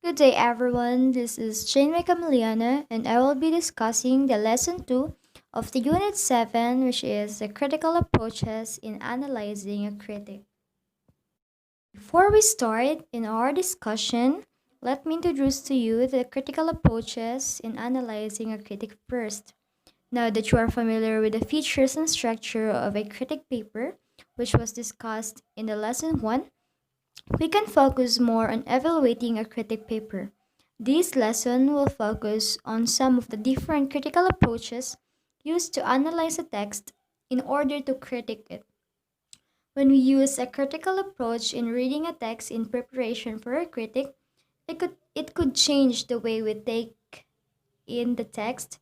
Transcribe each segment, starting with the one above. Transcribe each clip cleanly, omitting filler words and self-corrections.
Good day, everyone. This is Jane Camiliana, and I will be discussing the lesson 2 of the Unit 7, which is the critical approaches in analyzing a critic. Before we start in our discussion, let me introduce to you the critical approaches in analyzing a critic first. Now that you are familiar with the features and structure of a critic paper, which was discussed in the lesson 1, we can focus more on evaluating a critic paper. This lesson will focus on some of the different critical approaches used to analyze a text in order to critique it. When we use a critical approach in reading a text in preparation for a critic, it could change the way we take in the text.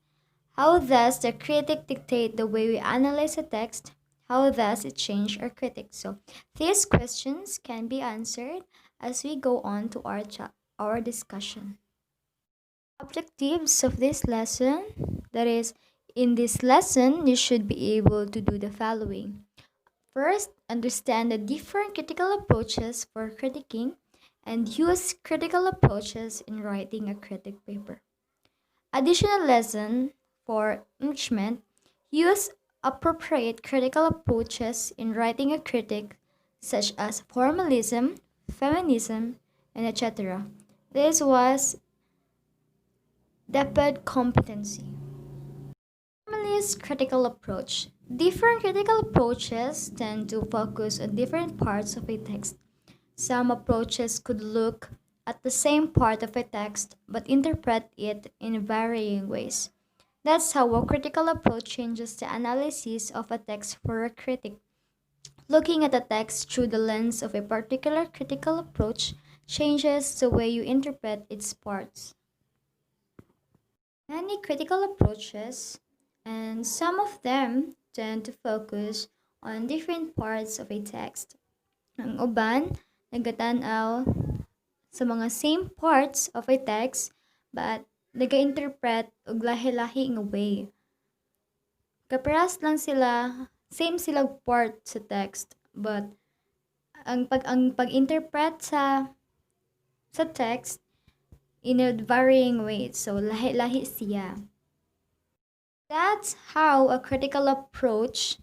How does the critic dictate the way we analyze a text? How does it change our critics? So these questions can be answered as we go on to our discussion. Objectives of this lesson, that is, in this lesson, you should be able to do the following. First, understand the different critical approaches for critiquing and use critical approaches in writing a critic paper. Additional lesson for enrichment, use appropriate critical approaches in writing a critic, such as formalism, feminism, and etc. This was depth competency. Formalist critical approach. Different critical approaches tend to focus on different parts of a text. Some approaches could look at the same part of a text but interpret it in varying ways. That's how a critical approach changes the analysis of a text for a critic. Looking at a text through the lens of a particular critical approach changes the way you interpret its parts. Many critical approaches, and some of them tend to focus on different parts of a text. Ang uban, nagatanaw sa mga same parts of a text but nag-interpret og lahi-lahi nga way. Kaparas lang sila, same sila part sa text, but ang pag-interpret sa text in a varying ways. So lahi-lahi siya. That's how a critical approach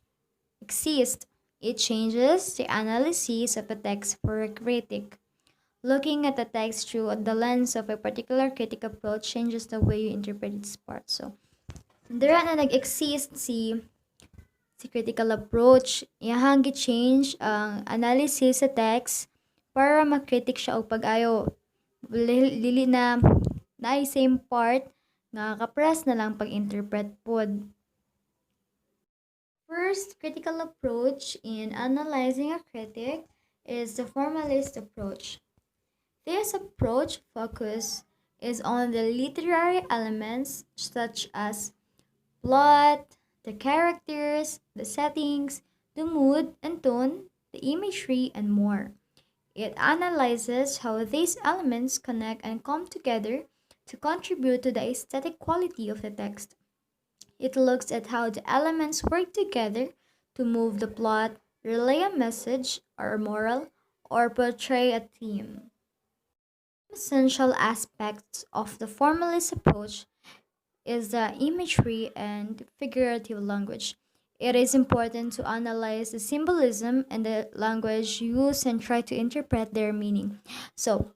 exists. It changes the analysis of a text for a critic. Looking at the text through the lens of a particular critic approach changes the way you interpret its parts. So, dira na nag-exist si critical approach, iyahang gi-change ang analysis sa text para makritik siya o pag-ayo. Lili na naay same part nga kapras na lang pag-interpret pod. First critical approach in analyzing a critic is the formalist approach. This approach focus is on the literary elements such as plot, the characters, the settings, the mood and tone, the imagery, and more. It analyzes how these elements connect and come together to contribute to the aesthetic quality of the text. It looks at how the elements work together to move the plot, relay a message or a moral, or portray a theme. Essential aspects of the formalist approach is the imagery and figurative language. It is important to analyze the symbolism and the language used and try to interpret their meaning. So,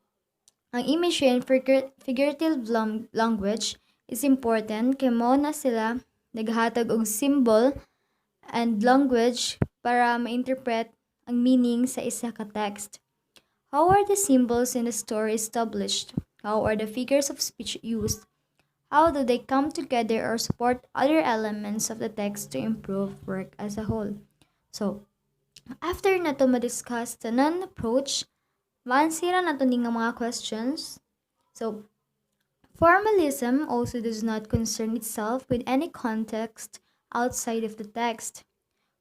ang imagery and figurative language is important kay mao na sila naghatag og symbol and language para ma-interpret ang meaning sa isa ka text. How are the symbols in the story established? How are the figures of speech used? How do they come together or support other elements of the text to improve work as a whole? So, after na to ma-discuss the non-approach, maansira na to ning mga questions. So, formalism also does not concern itself with any context outside of the text.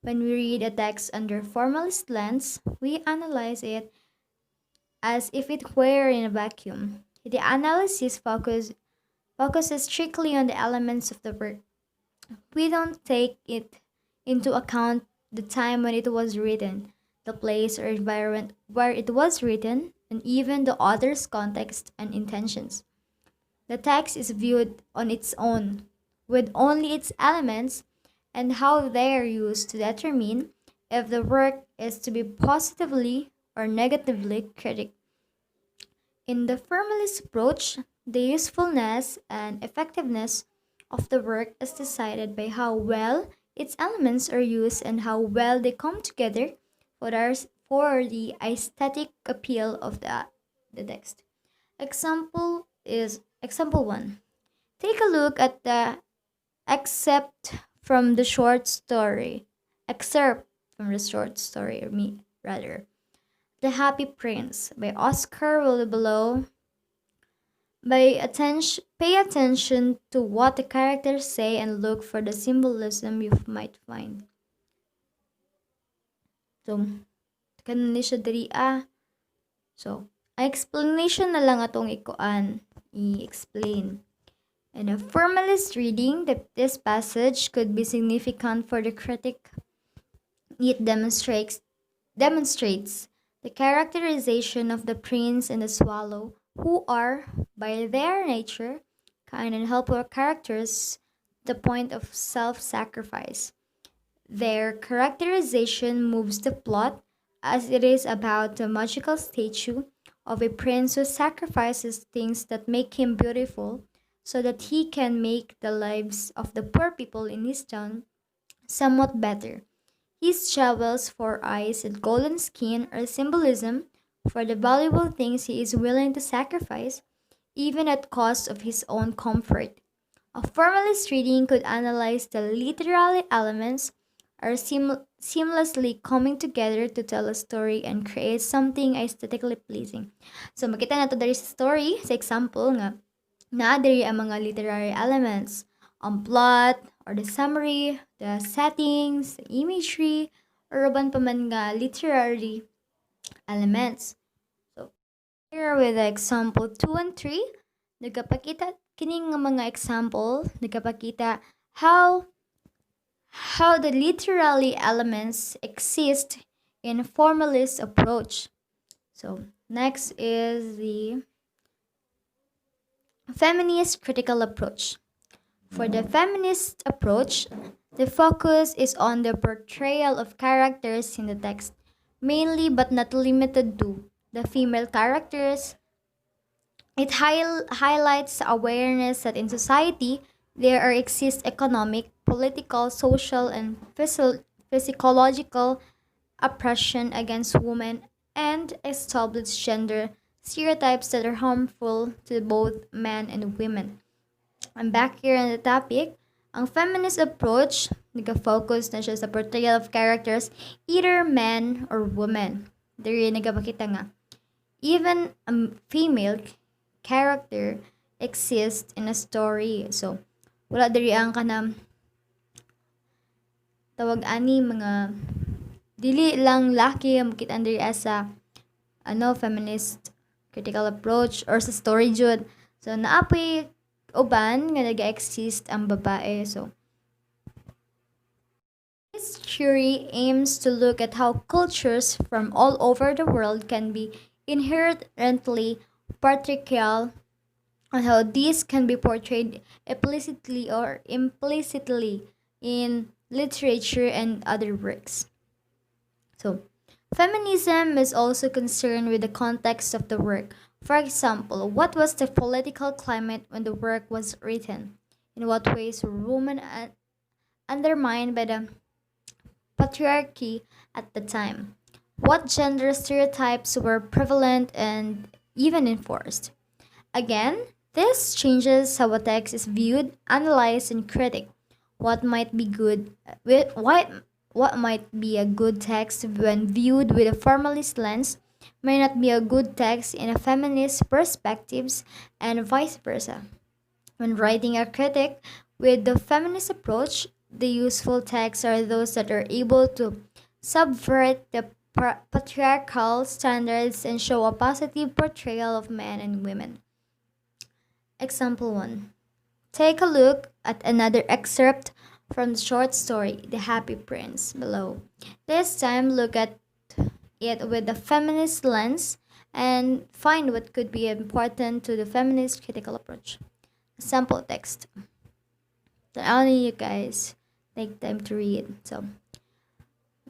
When we read a text under formalist lens, we analyze it as if it were in a vacuum. The analysis focuses strictly on the elements of the work. We don't take it into account the time when it was written, the place or environment where it was written, and even the author's context and intentions. The text is viewed on its own, with only its elements and how they are used to determine if the work is to be positively or negatively critiqued. In the formalist approach, the usefulness and effectiveness of the work is decided by how well its elements are used and how well they come together for the aesthetic appeal of the text. Example 1. Take a look at the excerpt from the short story. Excerpt from the short story, or me rather. The Happy Prince by Oscar Wilde below. Pay attention to what the characters say and look for the symbolism you might find. So, kanon ni siya diri So, explanation na lang atong i-explain. In a formalist reading, this passage could be significant for the critic. It demonstrates the characterization of the prince and the swallow, who are, by their nature, kind and helpful characters, the point of self-sacrifice. Their characterization moves the plot, as it is about the magical statue of a prince who sacrifices things that make him beautiful so that he can make the lives of the poor people in his town somewhat better. His jewels for eyes and golden skin are symbolism for the valuable things he is willing to sacrifice, even at cost of his own comfort. A formalist reading could analyze the literary elements are seamlessly coming together to tell a story and create something aesthetically pleasing. So makita nato dari sa story, sa example nga, naa diri ang mga literary elements, ang plot or the summary, the settings, the imagery, or uban pa man nga literary elements. So here with the example 2 and 3, nagapakita kining nga mga example, nagapakita how the literary elements exist in formalist approach. So next is the feminist critical approach. For the feminist approach, the focus is on the portrayal of characters in the text, mainly but not limited to the female characters. It highlights awareness that in society there exist economic, political, social, and physiological oppression against women and established gender stereotypes that are harmful to both men and women. I'm back here on the topic. Ang feminist approach, nag-focus na siya sa portrayal of characters, either men or women. Diri nagapakita nga. Even a female character exists in a story. So, wala diri ang kanam tawag ani mga dili lang laki ang makita diri sa feminist critical approach or sa story jud. So, naapoy uban nga nag-exist ang babae. So, this theory aims to look at how cultures from all over the world can be inherently patriarchal and how these can be portrayed explicitly or implicitly in literature and other works. So, feminism is also concerned with the context of the work. For example, what was the political climate when the work was written? In what ways were women undermined by the patriarchy at the time? What gender stereotypes were prevalent and even enforced? Again, this changes how a text is viewed, analyzed, and critiqued. What might be what might be a good text when viewed with a formalist lens may not be a good text in a feminist perspectives, and vice versa. When writing a critic with the feminist approach, the useful texts are those that are able to subvert the patriarchal standards and show a positive portrayal of men and women. Example 1. Take a look at another excerpt from the short story, The Happy Prince, below. This time, look at it with the feminist lens and find what could be important to the feminist critical approach. Sample text. So only you guys take time to read. So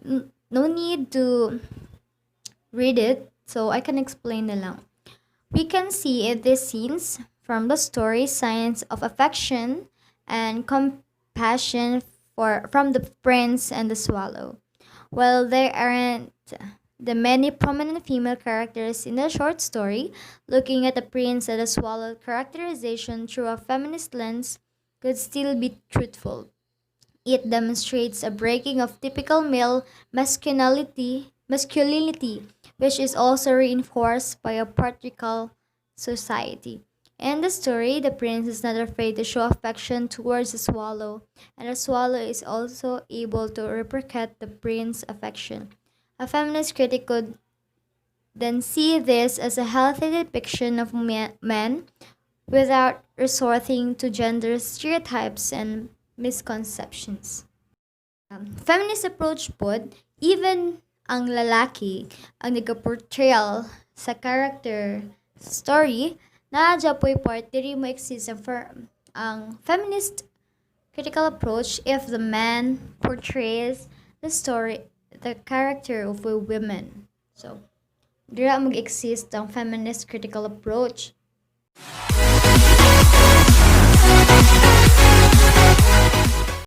no need to read it, so I can explain na lang. We can see in these scenes from the story signs of affection and compassion from the prince and the swallow. While there aren't the many prominent female characters in the short story, looking at the prince and the swallow characterization through a feminist lens could still be truthful. It demonstrates a breaking of typical male masculinity, which is also reinforced by a patriarchal society. In the story, the prince is not afraid to show affection towards the swallow, and the swallow is also able to reciprocate the prince's affection. A feminist critic could then see this as a healthy depiction of men without resorting to gender stereotypes and misconceptions. Feminist approach pod, even ang lalaki ang nagaportrayal sa character story na japoy part diri mo exist ang feminist critical approach if the man portrays the character of a woman. So, dira mag-exist ang feminist critical approach.